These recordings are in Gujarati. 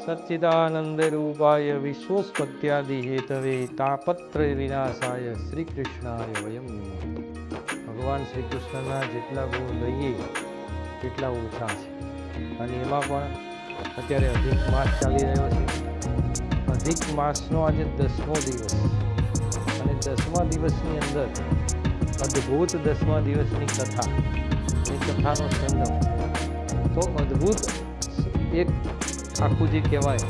સચ્ચિદાનંદ રૂપાય વિશ્વોત્પત્યાદિ હેતવે તાપત્રય વિનાશાય શ્રી કૃષ્ણાય વયમ નમઃ. ભગવાન શ્રી કૃષ્ણના જેટલા ગુણ લઈએ તેટલા ઓછા છે. અને એમાં પણ અત્યારે અધિક માસ ચાલી રહ્યો છે. અધિક માસનો આજે 10મો દિવસ, અને 10મા દિવસની અંદર અદ્ભુત 10મા દિવસની કથા, એ કથાનો સંગમ તો અદ્ભુત એક આખું જે કહેવાય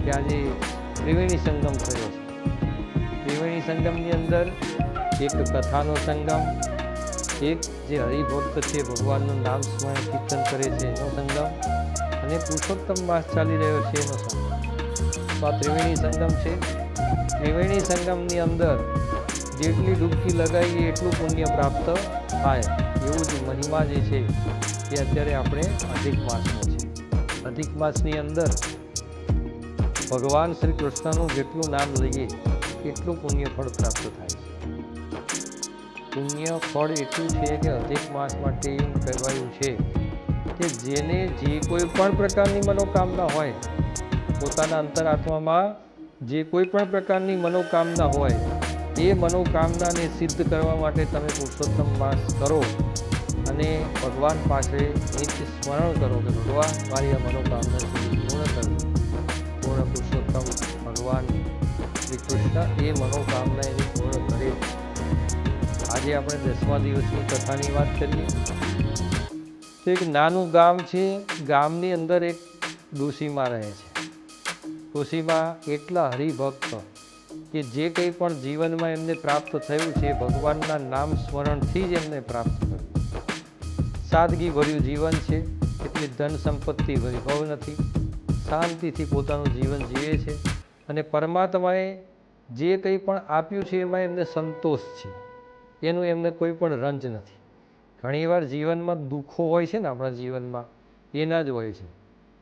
કે આજે ત્રિવેણી સંગમ થયો છે. ત્રિવેણી સંગમની અંદર એક કથાનો સંગમ, એક જે હરિભક્ત છે ભગવાનનું નામ સ્મરણ કીર્તન કરે છે એનો સંગમ, અને પુરુષોત્તમ માસ ચાલી રહ્યો છે એનો સંગમ. તો આ ત્રિવેણી સંગમ છે. ત્રિવેણી સંગમની અંદર જેટલી ડૂબકી લગાવીએ એટલું પુણ્ય પ્રાપ્ત થાય એવું જ મહિમા જે છે એ અત્યારે આપણે અધિક માસનો છે. અધિક માસની અંદર ભગવાન શ્રી કૃષ્ણનું જેટલું નામ લઈએ એટલું પુણ્ય ફળ પ્રાપ્ત થાય છે. પુણ્ય ફળ એટલું છે કે અધિક માસ માટે એમ કહેવાયું છે કે જેને જે કોઈ પણ પ્રકારની મનોકામના હોય, પોતાના અંતરાત્મામાં જે કોઈ પણ પ્રકારની મનોકામના હોય એ મનોકામનાને સિદ્ધ કરવા માટે તમે પુરુષોત્તમ માસ કરો અને ભગવાન પાસે નિત્ય સ્મરણ કરો કે ભગવાન મારી આ મનોકામના પૂર્ણ કરો. પૂર્ણ પુરુષોત્તમ ભગવાન શ્રી કૃષ્ણ એ મનોકામના એની પૂર્ણ કરે. આજે આપણે 10મા દિવસની કથાની વાત કરીએ. તો એક નાનું ગામ છે. ગામની અંદર એક ડોશીમા રહે છે. ડોશીમા એટલા હરિભક્ત કે જે કંઈ પણ જીવનમાં એમને પ્રાપ્ત થયું છે ભગવાનના નામ સ્મરણથી જ એમને પ્રાપ્ત થયું. સાદગી ભર્યું જીવન છે, એટલી ધન સંપત્તિ વૈભવ નથી. શાંતિથી પોતાનું જીવન જીવે છે અને પરમાત્માએ જે કંઈ પણ આપ્યું છે એમાં એમને સંતોષ છે. એનું એમને કોઈ પણ રંજ નથી. ઘણીવાર જીવનમાં દુઃખો હોય છે ને આપણા જીવનમાં, એના જ હોય છે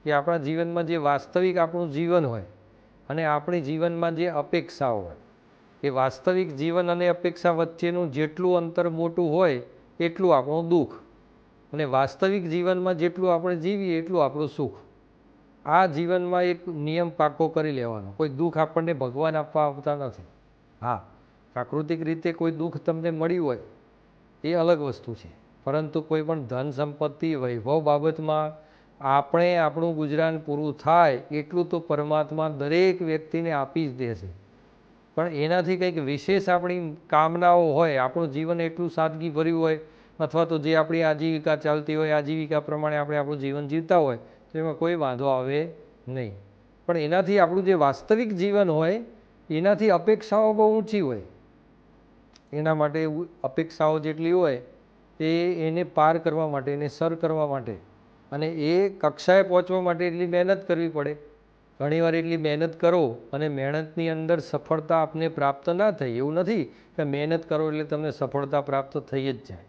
કે આપણા જીવનમાં જે વાસ્તવિક આપણું જીવન હોય અને આપણી જીવનમાં જે અપેક્ષાઓ હોય, એ વાસ્તવિક જીવન અને અપેક્ષા વચ્ચેનું જેટલું અંતર મોટું હોય એટલું આપણું દુઃખ, અને વાસ્તવિક જીવનમાં જેટલું આપણે જીવીએ એટલું આપણું સુખ. આ જીવનમાં એક નિયમ પાકો કરી લેવાનો. કોઈ દુઃખ આપણને ભગવાન આપવા આવતા નથી. હા, પ્રાકૃતિક રીતે કોઈ દુઃખ તમને મળ્યું હોય એ અલગ વસ્તુ છે, પરંતુ કોઈ પણ ધન સંપત્તિ વૈભવ બાબતમાં આપણે આપણું ગુજરાન પૂરું થાય એટલું તો પરમાત્મા દરેક વ્યક્તિને આપી જ દેશે. પણ એનાથી કંઈક વિશેષ આપણી કામનાઓ હોય, આપણું જીવન એટલું સાદગી ભર્યું હોય, અથવા તો જે આપણી આજીવિકા ચાલતી હોય આજીવિકા પ્રમાણે આપણે આપણું જીવન જીવતા હોય તો એમાં કોઈ વાંધો આવે નહીં. પણ એનાથી આપણું જે વાસ્તવિક જીવન હોય એનાથી અપેક્ષાઓ બહુ ઊંચી હોય. એના માટે અપેક્ષાઓ જેટલી હોય એને પાર કરવા માટે, એને સર કરવા માટે અને એ કક્ષાએ પહોંચવા માટે એટલી મહેનત કરવી પડે. ઘણીવાર એટલી મહેનત કરો અને મહેનતની અંદર સફળતા આપને પ્રાપ્ત ના થઈ. એવું નથી કે મહેનત કરો એટલે તમને સફળતા પ્રાપ્ત થઈ જ જાય.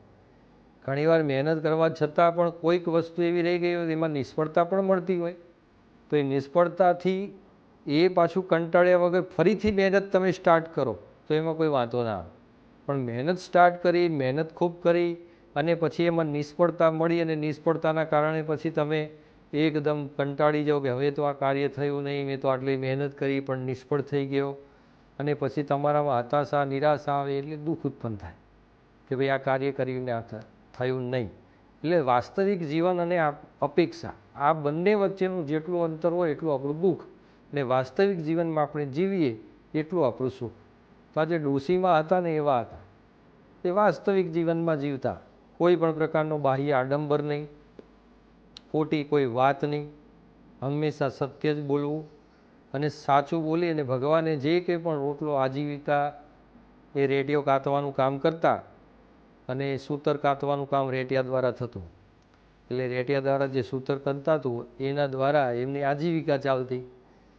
ઘણીવાર મહેનત કરવા છતાં પણ કોઈક વસ્તુ એવી રહી ગઈ હોય એમાં નિષ્ફળતા પણ મળતી હોય, તો એ નિષ્ફળતાથી એ પાછું કંટાળ્યા વગર ફરીથી મહેનત તમે સ્ટાર્ટ કરો તો એમાં કોઈ વાંધો ના આવે. પણ મહેનત સ્ટાર્ટ કરી, મહેનત ખૂબ કરી અને પછી એમાં નિષ્ફળતા મળી અને નિષ્ફળતાના કારણે પછી તમે એકદમ કંટાળી જાઓ કે હવે તો આ કાર્ય થયું નહીં, મેં તો આટલી મહેનત કરી પણ નિષ્ફળ થઈ ગયો, અને પછી તમારામાં હતાશા નિરાશા આવે એટલે દુઃખ ઉત્પન્ન થાય કે ભાઈ આ કાર્ય કરીને થયું નહીં. એટલે વાસ્તવિક જીવન અને અપેક્ષા આ બંને વચ્ચેનું જેટલું અંતર હોય એટલું આપણું દુઃખ, અને વાસ્તવિક જીવનમાં આપણે જીવીએ એટલું આપણું સુખ. તો આજે ડોશીમાં હતા ને એવા હતા. એ વાસ્તવિક જીવનમાં જીવતા, કોઈ પણ પ્રકારનો બાહ્ય આડંબર નહીં, ખોટી કોઈ વાત નહીં, હંમેશા સત્ય જ બોલવું અને સાચું બોલી અને ભગવાને જે કંઈ પણ રોટલો આજીવિકા એ રેડિયો કાતવાનું કામ કરતા અને સૂતર કાતવાનું કામ રેટિયા દ્વારા થતું. એટલે રેટિયા દ્વારા જે સૂતર કંતાતું એના દ્વારા એમની આજીવિકા ચાલતી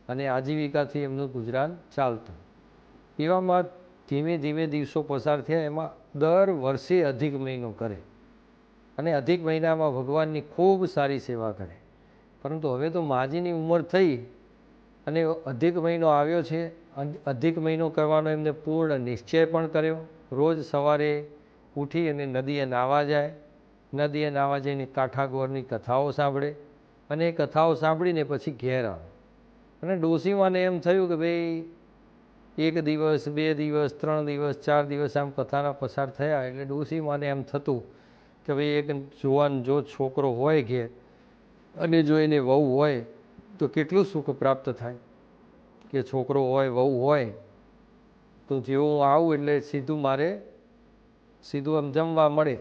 અને આજીવિકાથી એમનું ગુજરાન ચાલતું. એવામાં ધીમે ધીમે દિવસો પસાર થયા. એમાં દર વર્ષે અધિક મહિનો કરે અને અધિક મહિનામાં ભગવાનની ખૂબ સારી સેવા કરે. પરંતુ હવે તો માજીની ઉંમર થઈ અને અધિક મહિનો આવ્યો છે. અધિક મહિનો કરવાનો એમને પૂર્ણ નિશ્ચય પણ કર્યો. રોજ સવારે ઉઠી અને નદીએ નાહવા જાય. નદીએ નાહવા જઈને કાંઠા ગોરની કથાઓ સાંભળે અને એ કથાઓ સાંભળીને પછી ઘેર આવે. અને ડોશીમાને એમ થયું કે ભાઈ 1 દિવસ 2 દિવસ 3 દિવસ 4 દિવસ આમ કથાના પસાર થયા એટલે ડોશીમાને એમ થતું કે ભાઈ એક જુવાન જો છોકરો હોય ઘેર અને જો એને વહુ હોય તો કેટલું સુખ પ્રાપ્ત થાય કે છોકરો હોય વહુ હોય તો જેવું આવું એટલે સીધું મારે સીધું આમ જમવા મળે,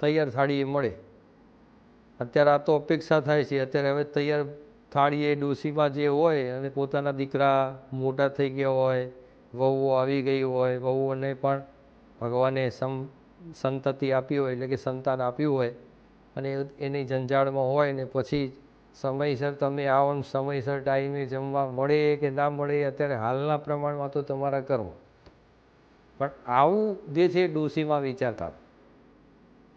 તૈયાર થાળી મળે. અત્યારે આ તો અપેક્ષા થાય છે. અત્યારે હવે તૈયાર થાળીએ ડોશીમાં જે હોય અને પોતાના દીકરા મોટા થઈ ગયા હોય, વહુઓ આવી ગઈ હોય, વહુઓને પણ ભગવાને સંતતિ આપી હોય એટલે કે સંતાન આપ્યું હોય અને એની જંજાળમાં હોય ને પછી સમયસર તમે આવો ને સમયસર ટાઈમે જમવા મળે કે ના મળે અત્યારે હાલના પ્રમાણમાં તો તમારા કરવો. પણ આવું જે છે ડોશીમાં વિચારતા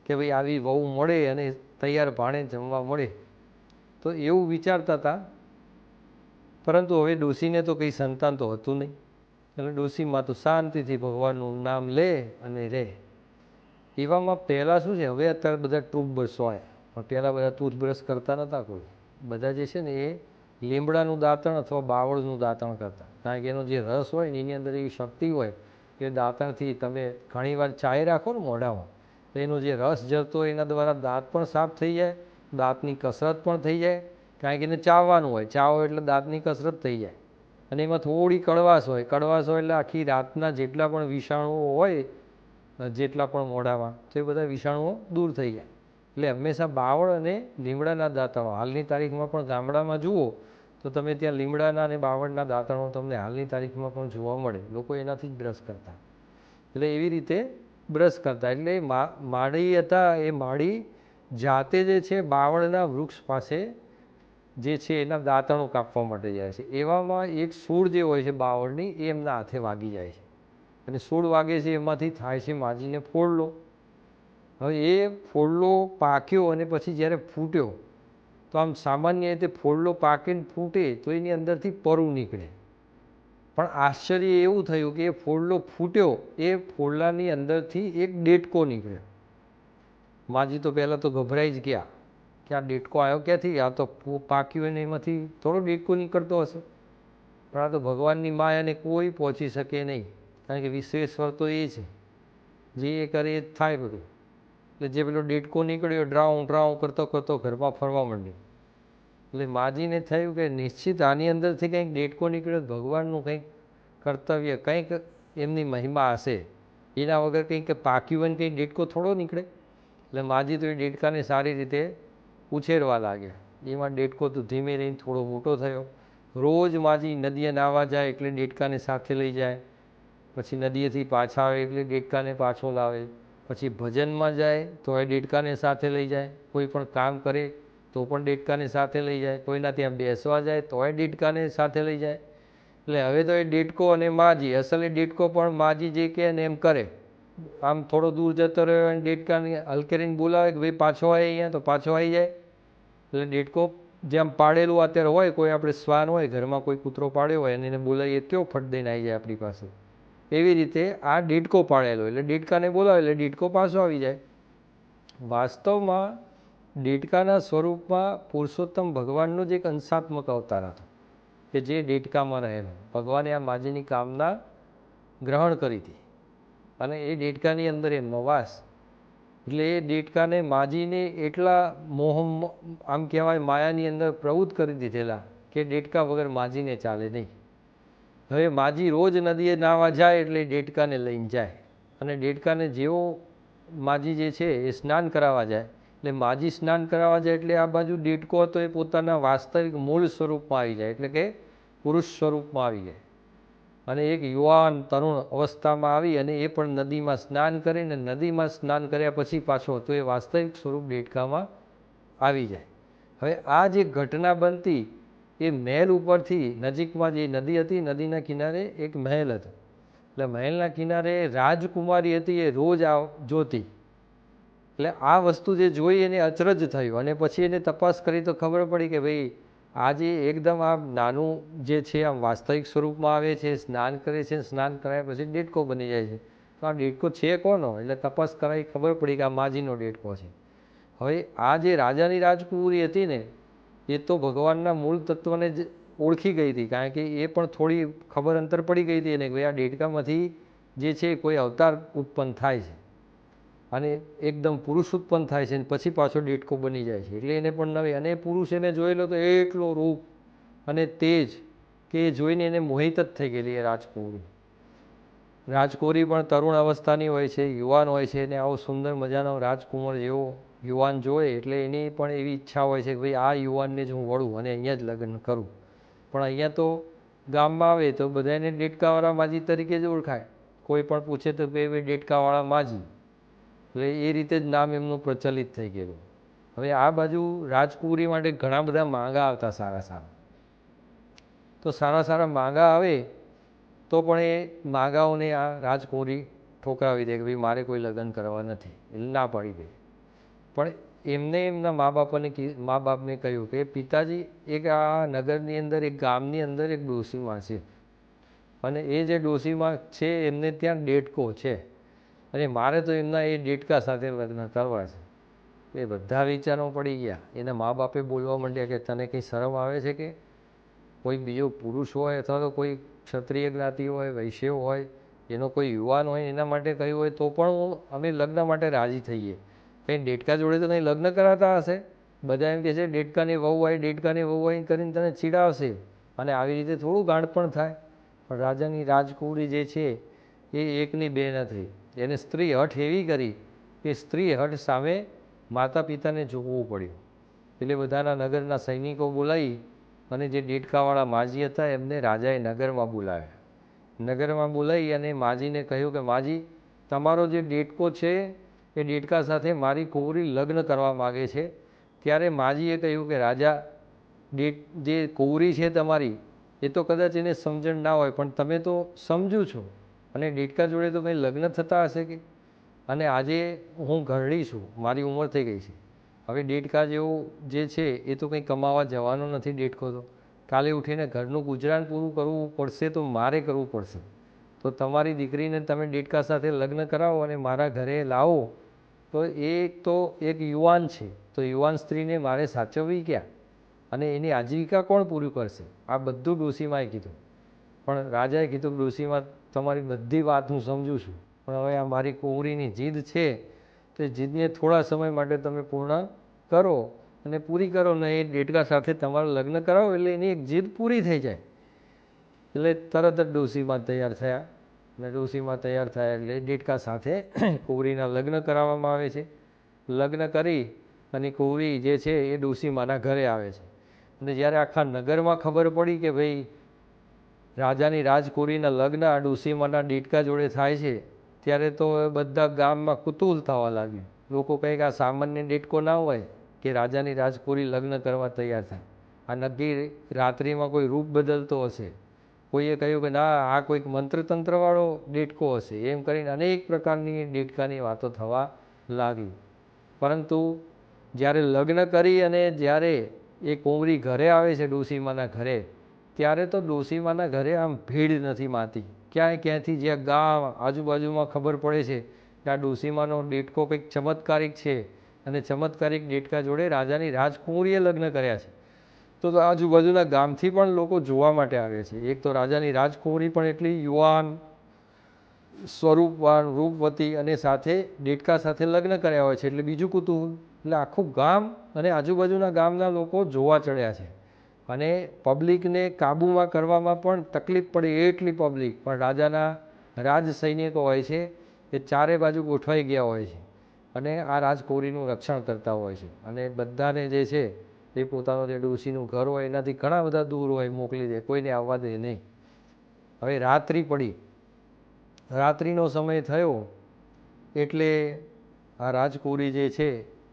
કે ભાઈ આવી વહુ મળે અને તૈયાર ભાણે જમવા મળે તો એવું વિચારતા હતા. પરંતુ હવે ડોશીને તો કંઈ સંતાન તો હતું નહીં એટલે ડોશીમાં તો શાંતિથી ભગવાનનું નામ લે અને રહે. એવામાં પહેલાં શું છે, હવે અત્યારે બધા ટૂથબ્રશ હોય પણ પહેલાં બધા ટૂથબ્રશ કરતા નહોતા કોઈ. બધા જે છે ને એ લીમડાનું દાંતણ અથવા બાવળનું દાંતણ કરતા, કારણ કે એનો જે રસ હોય ને એની અંદર એવી શક્તિ હોય કે દાંતણથી તમે ઘણીવાર ચાય રાખો ને મોઢામાં તો એનો જે રસ જતો હોય એના દ્વારા દાંત પણ સાફ થઈ જાય, દાંતની કસરત પણ થઈ જાય, કારણ કે એને ચાવવાનું હોય, ચાવો એટલે દાંતની કસરત થઈ જાય. અને એમાં થોડી કડવાશ હોય, કડવાશ હોય એટલે આખી રાતના જેટલા પણ વિષાણુઓ હોય જેટલા પણ મોઢામાં તો એ બધા વિષાણુઓ દૂર થઈ જાય. એટલે હંમેશા બાવળ અને લીમડાના દાંતણો, હાલની તારીખમાં પણ ગામડામાં જુઓ તો તમે ત્યાં લીમડાના અને બાવળના દાંતણો તમને હાલની તારીખમાં પણ જોવા મળે. લોકો એનાથી જ બ્રશ કરતા. એટલે એવી રીતે બ્રશ કરતા. એટલે માળી હતા એ માળી જાતે જે છે બાવળના વૃક્ષ પાસે જે છે એના દાંતણો કાપવા માટે જાય છે. એવામાં એક સૂળ જે હોય છે બાવળની એ એમના હાથે વાગી જાય છે અને સૂળ વાગે છે એમાંથી થાય છે માજીને ફોડલો. હવે એ ફોડલો પાક્યો અને પછી જ્યારે ફૂટ્યો તો આમ સામાન્ય રીતે ફોડલો પાકીને ફૂટે તો એની અંદરથી પરું નીકળે. પણ આશ્ચર્ય એવું થયું કે એ ફોડલો ફૂટ્યો એ ફોડલાની અંદરથી એક ડેટકો નીકળ્યો. માજી તો પહેલાં તો ગભરાઈ જ ગયા કે આ ડેટકો આવ્યો ક્યાંથી, આ તો પાક્યું અને એમાંથી થોડો ડેટકો નીકળતો હશે. પણ આ તો ભગવાનની માયાને કોઈ પહોંચી શકે નહીં, કારણ કે વિશ્વેશ્વર તો એ છે, જે એ કરે એ જ થાય બધું. એટલે જે પેલો ડેટકો નીકળ્યો ડ્રાઉં ડ્રાઉં કરતો કરતો ઘરમાં ફરવા માંડ્યો. એટલે માજીને થયું કે નિશ્ચિત આની અંદરથી કંઈક ડેટકો નીકળ્યો, ભગવાનનું કંઈક કર્તવ્ય, કંઈક એમની મહિમા હશે. એના વગર કંઈક પાક્યું હોય ને કંઈક ડેટકો થોડો નીકળે. એટલે માજી તો એ ડેટકાને સારી રીતે ઉછેરવા લાગ્યા. એમાં ડેટકો તો ધીમે રહીને થોડો મોટો થયો. રોજ માજી નદીએ નાહવા જાય એટલે ડેટકાને સાથે લઈ જાય, પછી નદીએથી પાછા આવે એટલે ડેટકાને પાછો લાવે, પછી ભજનમાં જાય તો એ ડેટકાને સાથે લઈ જાય, કોઈ પણ કામ કરે તો પણ ડેટકાને સાથે લઈ જાય, કોઈના ત્યાં બેસવા જાય તો એ ડેટકાને સાથે લઈ જાય. એટલે હવે તો એ ડેટકો અને માજી, અસલ એ ડેટકો પણ માજી જે કહે ને એમ કરે. આમ થોડો દૂર જતો રહ્યો અને ડેટકાને હલકેરીને બોલાવે કે ભાઈ પાછો આવે અહીંયા તો પાછો આવી જાય. એટલે ડેટકો જેમ પાડેલું અત્યારે હોય, કોઈ આપણે શ્વાન હોય ઘરમાં, કોઈ કૂતરો પાડ્યો હોય અને એને બોલાવીએ કેવો ફટ દઈને આવી જાય આપણી પાસે, એવી રીતે આ ડેટકો પાડેલો એટલે ડેટકાને બોલાવે એટલે ડેટકો પાછો આવી જાય. વાસ્તવમાં ડેટકાના સ્વરૂપમાં પુરુષોત્તમ ભગવાનનો જ એક અંશાત્મક અવતાર હતો કે જે ડેટકામાં રહેલો. ભગવાને આ માજીની કામના ગ્રહણ કરી હતી અને એ ડેટકાની અંદર એમનો વાસ. એટલે એ ડેટકાને માજીને એટલા મોહ, આમ કહેવાય માયાની અંદર પ્રવૃત્ત કરી દીધેલા કે ડેટકા વગર માજીને ચાલે નહીં. હવે માજી રોજ નદીએ નાહવા જાય એટલે ડેટકાને લઈને જાય અને ડેટકાને જેવો માજી જે છે એ સ્નાન કરાવવા જાય એટલે માજી સ્નાન કરાવવા જાય એટલે આ બાજુ ડેટકો હતો એ પોતાના વાસ્તવિક મૂળ સ્વરૂપમાં આવી જાય, એટલે કે પુરુષ સ્વરૂપમાં આવી જાય અને એક યુવાન તરુણ અવસ્થામાં આવી અને એ પણ નદીમાં સ્નાન કરીને નદીમાં સ્નાન કર્યા પછી પાછો તો એ વાસ્તવિક સ્વરૂપ ડેટકામાં આવી જાય. હવે આ જે ઘટના બનતી એ મહેલ ઉપરથી નજીકમાં જે નદી હતી, નદીના કિનારે એક મહેલ હતો. એટલે મહેલના કિનારે રાજકુમારી હતી, એ રોજ જોતી. એટલે આ વસ્તુ જે જોઈ એને અચરજ થયું અને પછી એને તપાસ કરી તો ખબર પડી કે ભાઈ આ જે એકદમ આમ નાનું જે છે આમ વાસ્તવિક સ્વરૂપમાં આવે છે, સ્નાન કરે છે, સ્નાન કરાયા પછી ડેટકો બની જાય છે. તો આ ડેટકો છે કોનો? એટલે તપાસ કરાવી ખબર પડી કે આ માજીનો ડેટકો છે. હવે આ જે રાજાની રાજકુમારી હતી ને એ તો ભગવાનના મૂળ તત્વને જ ઓળખી ગઈ હતી, કારણ કે એ પણ થોડી ખબર અંતર પડી ગઈ હતી એને કે આ દેડકામાંથી જે છે કોઈ અવતાર ઉત્પન્ન થાય છે અને એકદમ પુરુષ ઉત્પન્ન થાય છે અને પછી પાછો દેડકો બની જાય છે. એટલે એને પણ નવી, અને પુરુષ એને જોયેલો તો એટલો રૂપ અને તેજ કે એ જોઈને એને મોહિત જ થઈ ગયેલી એ રાજકુંવરી. રાજકુંવરી પણ તરુણ અવસ્થાની હોય છે, યુવાન હોય છે, અને આવો સુંદર મજાનો રાજકુંવર જેવો યુવાન જોવે એટલે એની પણ એવી ઈચ્છા હોય છે કે ભાઈ આ યુવાનને જ હું વળું અને અહીંયા જ લગ્ન કરું. પણ અહીંયા તો ગામમાં આવે તો બધાને દેડકાવાળા માજી તરીકે જ ઓળખાય. કોઈ પણ પૂછે તો કે ભાઈ દેડકાવાળા માજી, એટલે એ રીતે જ નામ એમનું પ્રચલિત થઈ ગયેલું. હવે આ બાજુ રાજકુંવરી માટે ઘણા બધા માંગા આવતા સારા સારા. તો સારા સારા માંગા આવે તો પણ એ માંગાઓને આ રાજકુંવરી ઠોકરાવી દે કે ભાઈ મારે કોઈ લગ્ન કરવા નથી, એટલે ના પાડી દે. પણ એમને એમના મા બાપને કહ્યું કે પિતાજી, એક આ નગરની અંદર એક ગામની અંદર એક ડોશીમાં છે અને એ જે ડોશીમાં છે એમને ત્યાં દેડકો છે અને મારે તો એમના એ દેડકા સાથે લગ્ન કરવા છે. એ બધા વિચારો પડી ગયા. એના મા બાપે બોલવા માંડ્યા કે તને કંઈ શરમ આવે છે કે કોઈ બીજો પુરુષ હોય અથવા તો કોઈ ક્ષત્રિય જ્ઞાતિ હોય, વૈશ્ય હોય, એનો કોઈ યુવાન હોય એના માટે કહ્યું હોય તો પણ અમે લગ્ન માટે રાજી થઈએ. કંઈ દેડકા જોડે તો કંઈ લગ્ન કરાતા હશે? બધા એમ કહે છે દેડકાની વહુ હોય, દેડકાની વહુ હોય કરીને તને ચીડાવશે અને આવી રીતે થોડું ગાંઠ પણ થાય. પણ રાજાની રાજકુંવરી જે છે એ એકની બે નથી. એને સ્ત્રી હઠ એવી કરી કે સ્ત્રી હઠ સામે માતા પિતાને ઝૂકવું પડ્યું. એટલે બધાના નગરના સૈનિકો બોલાવી અને જે દેડકાવાળા માજી હતા એમને રાજાએ નગરમાં બોલાવ્યા. નગરમાં બોલાવી અને માજીને કહ્યું કે માજી, તમારો જે દેડકો છે એ દેડકા સાથે મારી કુંવરી લગ્ન કરવા માગે છે. ત્યારે માજીએ કહ્યું કે રાજા, જે કુંવરી છે તમારી એ તો કદાચ એને સમજણ ના હોય, પણ તમે તો સમજો છો અને દેડકા જોડે તો કંઈ લગ્ન થતા હશે કે? અને આજે હું ઘરડી છું, મારી ઉંમર થઈ ગઈ છે. હવે દેડકા જેવું જે છે એ તો કંઈ કમાવા જવાનો નથી દેડકો તો. કાલે ઉઠીને ઘરનું ગુજરાન પૂરું કરવું પડશે તો મારે કરવું પડશે. તો તમારી દીકરીને તમે દેડકા સાથે લગ્ન કરાવો અને મારા ઘરે લાવો તો એક યુવાન છે, તો યુવાન સ્ત્રીને મારે સાચવવી ક્યાં અને એની આજીવિકા કોણ પૂરું કરશે? આ બધું ડોશીમાએ કીધું. પણ રાજાએ કીધું ડોશીમા, તમારી બધી વાત હું સમજું છું, પણ હવે આ મારી કુંવરીની જીદ છે તો જીદને થોડા સમય માટે તમે પૂર્ણ કરો અને પૂરી કરો ને એ દેડકા સાથે તમારું લગ્ન કરાવો એટલે એની એક જીદ પૂરી થઈ જાય. એટલે તરત જ ડોશીમા તૈયાર થયા અને ડોશીમા તૈયાર થયા એટલે દેડકા સાથે કુંવરીના લગ્ન કરાવવામાં આવે છે. લગ્ન કરી અને કુંવરી જે છે એ ડોશીમાના ઘરે આવે છે. અને જ્યારે આખા નગરમાં ખબર પડી કે ભાઈ રાજાની રાજકુંવરીના લગ્ન આ ડોશીમાના દેડકા જોડે થાય છે, ત્યારે તો બધા ગામમાં કુતૂહલ થવા લાગ્યું. લોકો કહે કે આ સામાન્ય દેડકો ના હોય કે રાજાની રાજકુંવરી લગ્ન કરવા તૈયાર થાય. આ નક્કી રાત્રિમાં કોઈ રૂપ બદલતો હશે. કોઈએ કહ્યું કે ના, આ કોઈક મંત્રતંત્રવાળો દેડકો હશે. એમ કરીને અનેક પ્રકારની દેડકાની વાતો થવા લાગી. પરંતુ જ્યારે લગ્ન કરી અને જ્યારે એ કુંવરી ઘરે આવે છે ડોશીમાના ઘરે, ત્યારે તો ડોશીમાના ઘરે આમ ભીડ નથી માતી. ક્યાંથી જ્યાં ગામ આજુબાજુમાં ખબર પડે છે કે આ ડોશીમાનો દેડકો કંઈક ચમત્કારિક છે અને ચમત્કારિક દેડકા જોડે રાજાની રાજકુંવરીએ લગ્ન કર્યા છે, તો આજુબાજુના ગામથી પણ લોકો જોવા માટે આવે છે. એક તો રાજાની રાજકુંવરી પણ એટલી યુવાન, સ્વરૂપવાન, રૂપવતી અને સાથે દેડકા સાથે લગ્ન કર્યા હોય છે એટલે બીજું કુતૂહલ. એટલે આખું ગામ અને આજુબાજુના ગામના લોકો જોવા ચડ્યા છે અને પબ્લિકને કાબૂમાં કરવામાં પણ તકલીફ પડે એટલી પબ્લિક. પણ રાજાના રાજ સૈનિકો હોય છે એ ચારે બાજુ ગોઠવાઈ ગયા હોય છે અને આ રાજકુંવરીનું રક્ષણ કરતા હોય છે. અને બધાને જે છે એ પોતાનું જે ડોશીનું ઘર હોય એનાથી ઘણા બધા દૂર હોય મોકલી દે, કોઈને આવવા દે નહીં. હવે રાત્રિ પડી, રાત્રિનો સમય થયો એટલે આ રાજકુંવરી જે છે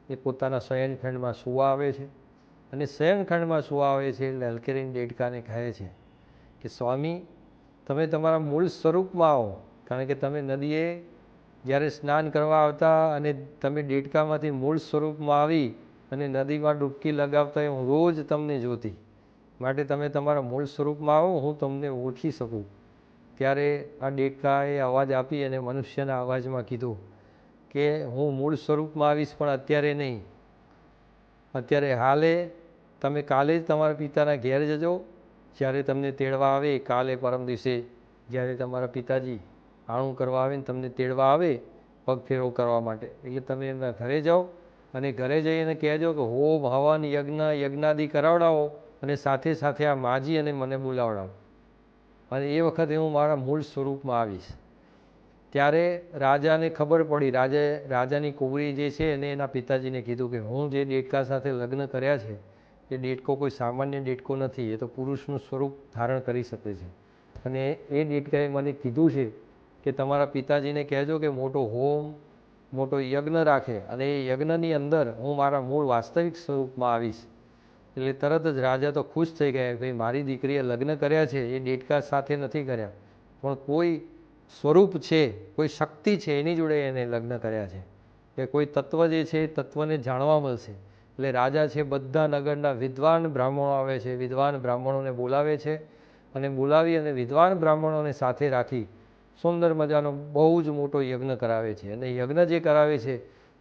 એ પોતાના શયનખંડમાં સૂવા આવે છે અને શયનખંડમાં સૂવા આવે છે એટલે હલકેરીને દેડકાને કહે છે કે સ્વામી, તમે તમારા મૂળ સ્વરૂપમાં આવો. કારણ કે તમે નદીએ જ્યારે સ્નાન કરવા આવતા અને તમે દેડકામાંથી મૂળ સ્વરૂપમાં આવી અને નદીમાં ડૂબકી લગાવતા હું રોજ તમને જોતી, માટે તમે તમારા મૂળ સ્વરૂપમાં આવો, હું તમને ઓળખી શકું. ત્યારે આ દેડકાએ અવાજ આપી અને મનુષ્યના અવાજમાં કીધું કે હું મૂળ સ્વરૂપમાં આવીશ પણ અત્યારે નહીં. અત્યારે હાલે તમે કાલે જ તમારા પિતાના ઘેર જજો જ્યારે તમને તેડવા આવે કાલે પરમ દિવસે જ્યારે તમારા પિતાજી આણું કરવા આવે ને તમને તેડવા આવે પગ ફેરવો કરવા માટે, એટલે તમે એમના ઘરે જાઓ અને ઘરે જઈને કહેજો કે હોમ હવન યજ્ઞાદિ કરાવડાવો અને સાથે સાથે આ માજી અને મને બોલાવડાવો અને એ વખતે હું મારા મૂળ સ્વરૂપમાં આવીશ. ત્યારે રાજાને ખબર પડી, રાજાની કુંવરી જે છે એને એના પિતાજીને કીધું કે હું જે દેડકા સાથે લગ્ન કર્યા છે એ દેડકો કોઈ સામાન્ય દેડકો નથી, એ તો પુરુષનું સ્વરૂપ ધારણ કરી શકે છે. અને એ દેડકાએ મને કીધું છે કે તમારા પિતાજીને કહેજો કે મોટો હોમ મોટો યજ્ઞ રાખે અને એ યજ્ઞની અંદર હું મારા મૂળ વાસ્તવિક સ્વરૂપમાં આવીશ. એટલે તરત જ રાજા તો ખુશ થઈ ગયા, ભાઈ મારી દીકરીએ લગ્ન કર્યા છે એ દેડકા સાથે નથી કર્યા, પણ કોઈ સ્વરૂપ છે, કોઈ શક્તિ છે એની જોડે એને લગ્ન કર્યા છે, કે કોઈ તત્વ જે છે એ તત્વને જાણવા મળશે. એટલે રાજા છે બધા નગરના વિદ્વાન બ્રાહ્મણો આવે છે, વિદ્વાન બ્રાહ્મણોને બોલાવે છે અને બોલાવી અને વિદ્વાન બ્રાહ્મણોને સાથે રાખી સુંદર મજાનો બહુ જ મોટો યજ્ઞ કરાવે છે. અને યજ્ઞ જે કરાવે છે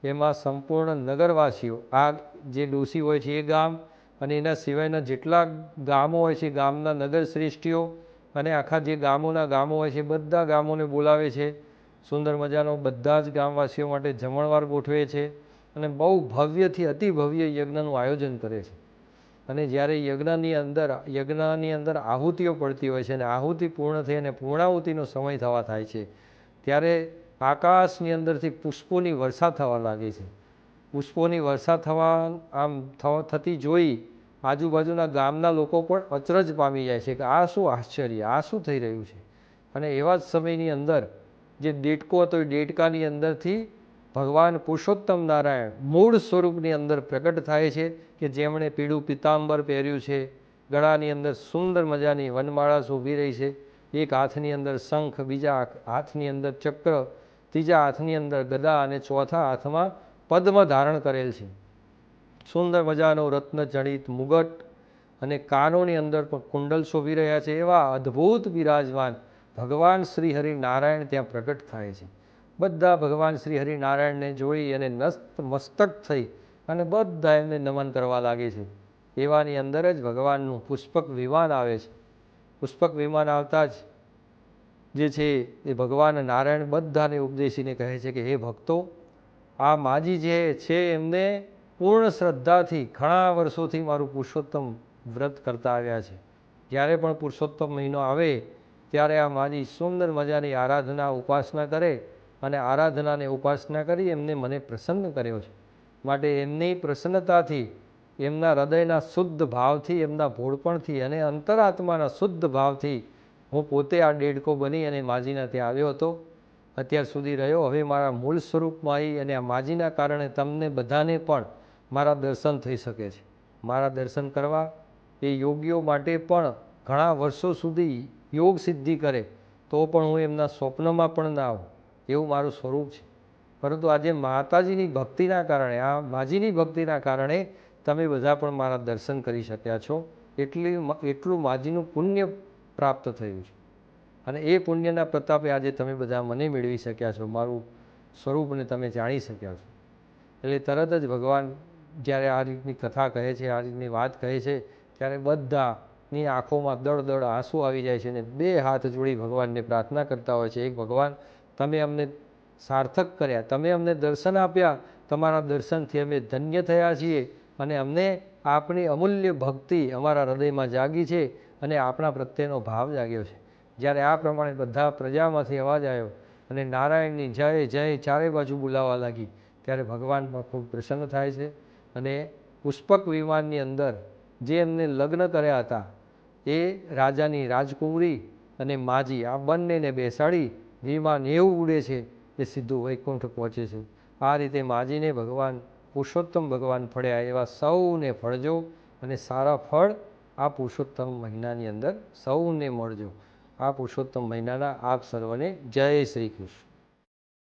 એમાં સંપૂર્ણ નગરવાસીઓ, આ જે ડોશી હોય છે એ ગામ અને એના સિવાયના જેટલા ગામો હોય છે, ગામના નગર શ્રેષ્ઠીઓ અને આખા જે ગામો હોય છે બધા ગામોને બોલાવે છે. સુંદર મજાનો બધા જ ગામવાસીઓ માટે જમણવાર ગોઠવે છે અને બહુ ભવ્યથી અતિ ભવ્ય યજ્ઞનું આયોજન કરે છે. અને જ્યારે યજ્ઞની અંદર આહુતિઓ પડતી હોય છે અને આહુતિ પૂર્ણ થઈ અને પૂર્ણાહુતિનો સમય થવા થાય છે, ત્યારે આકાશની અંદરથી પુષ્પોની વર્ષા થવા લાગે છે. પુષ્પોની વર્ષા થતી જોઈ આજુબાજુના ગામના લોકો પણ અચરજ પામી જાય છે કે આ શું આશ્ચર્ય, આ શું થઈ રહ્યું છે. અને એવા જ સમયની અંદર જે દેડકો હતો એ દેડકાની અંદરથી ભગવાન પુરુષોત્તમ નારાયણ મૂળ સ્વરૂપની અંદર પ્રગટ થાય છે કે જેમણે પીળું પિતાંબર પહેર્યું છે, ગળાની અંદર સુંદર મજાની વનમાળા શોભી રહી છે, એક હાથની અંદર શંખ, બીજા હાથની અંદર ચક્ર, ત્રીજા હાથની અંદર ગદા અને ચોથા હાથમાં પદ્મ ધારણ કરેલ છે. સુંદર મજાનો રત્ન જડિત મુગટ અને કાનોની અંદર પણ કુંડલ શોભી રહ્યા છે. એવા અદ્ભુત બિરાજમાન ભગવાન શ્રી હરિનારાયણ ત્યાં પ્રગટ થાય છે. બધા ભગવાન શ્રી હરિનારાયણને જોઈ અને મસ્તક થઈ અને બધા એમને નમન કરવા લાગે છે. એવાની અંદર જ ભગવાનનું પુષ્પક વિમાન આવે છે. પુષ્પક વિમાન આવતા જ જે છે એ ભગવાન નારાયણ બધાને ઉપદેશીને કહે છે કે હે ભક્તો, આ માજી જે છે એમને પૂર્ણ શ્રદ્ધાથી ઘણા વર્ષોથી મારું પુરુષોત્તમ વ્રત કરતા આવ્યા છે. જ્યારે પણ પુરુષોત્તમ મહિનો આવે ત્યારે આ માજી સુંદર મજાની આરાધના ઉપાસના કરે અને આરાધનાને ઉપાસના કરી એમને મને પ્રસન્ન કર્યો છે. માટે એમની પ્રસન્નતાથી, એમના હૃદયના શુદ્ધ ભાવથી, એમના ભોળપણથી અને અંતરાત્માના શુદ્ધ ભાવથી હું પોતે આ દેડકો બની અને માજીના ત્યાં આવ્યો હતો, અત્યાર સુધી રહ્યો. હવે મારા મૂળ સ્વરૂપમાં આવી અને આ માજીના કારણે તમને બધાને પણ મારા દર્શન થઈ શકે છે. મારા દર્શન કરવા એ યોગીઓ માટે પણ ઘણા વર્ષો સુધી યોગ સિદ્ધિ કરે તો પણ હું એમના સ્વપ્નમાં પણ ના આવું, એવું મારું સ્વરૂપ છે. પરંતુ આજે માતાજીની ભક્તિના કારણે, આ માજીની ભક્તિના કારણે તમે બધા પણ મારા દર્શન કરી શક્યા છો. એટલું માજીનું પુણ્ય પ્રાપ્ત થયું છે અને એ પુણ્યના પ્રતાપે આજે તમે બધા મને મેળવી શક્યા છો, મારું સ્વરૂપને તમે જાણી શક્યા છો. એટલે તરત જ ભગવાન જ્યારે આ રીતની કથા કહે છે, આ રીતની વાત કહે છે, ત્યારે બધાની આંખોમાં દળ આંસુ આવી જાય છે અને બે હાથ જોડી ભગવાનને પ્રાર્થના કરતા હોય છે, એક ભગવાન તમે અમને સાર્થક કર્યા, તમે અમને દર્શન આપ્યા, તમારા દર્શનથી અમે ધન્ય થયા છીએ અને અમને આપણી અમૂલ્ય ભક્તિ અમારા હૃદયમાં જાગી છે અને આપણા પ્રત્યેનો ભાવ જાગ્યો છે. જ્યારે આ પ્રમાણે બધા પ્રજામાંથી અવાજ આવ્યો અને નારાયણની જય જય ચારે બાજુ બોલાવા લાગી, ત્યારે ભગવાન પણ ખૂબ પ્રસન્ન થાય છે અને પુષ્પક વિમાનની અંદર જે એમને લગ્ન કર્યા હતા એ રાજાની રાજકુંવરી અને માજી, આ બંનેને બેસાડી વિમાન એવું ઉડે છે એ સીધું વૈકુંઠ પહોંચે છે. આ રીતે માજીને ભગવાન પુરુષોત્તમ ભગવાન ફળ્યા એવા સૌને ફળજો અને સારા ફળ આ પુરુષોત્તમ મહિનાની અંદર સૌને મળજો. આ પુરુષોત્તમ મહિનાના આપ સર્વને જય શ્રી કૃષ્ણ.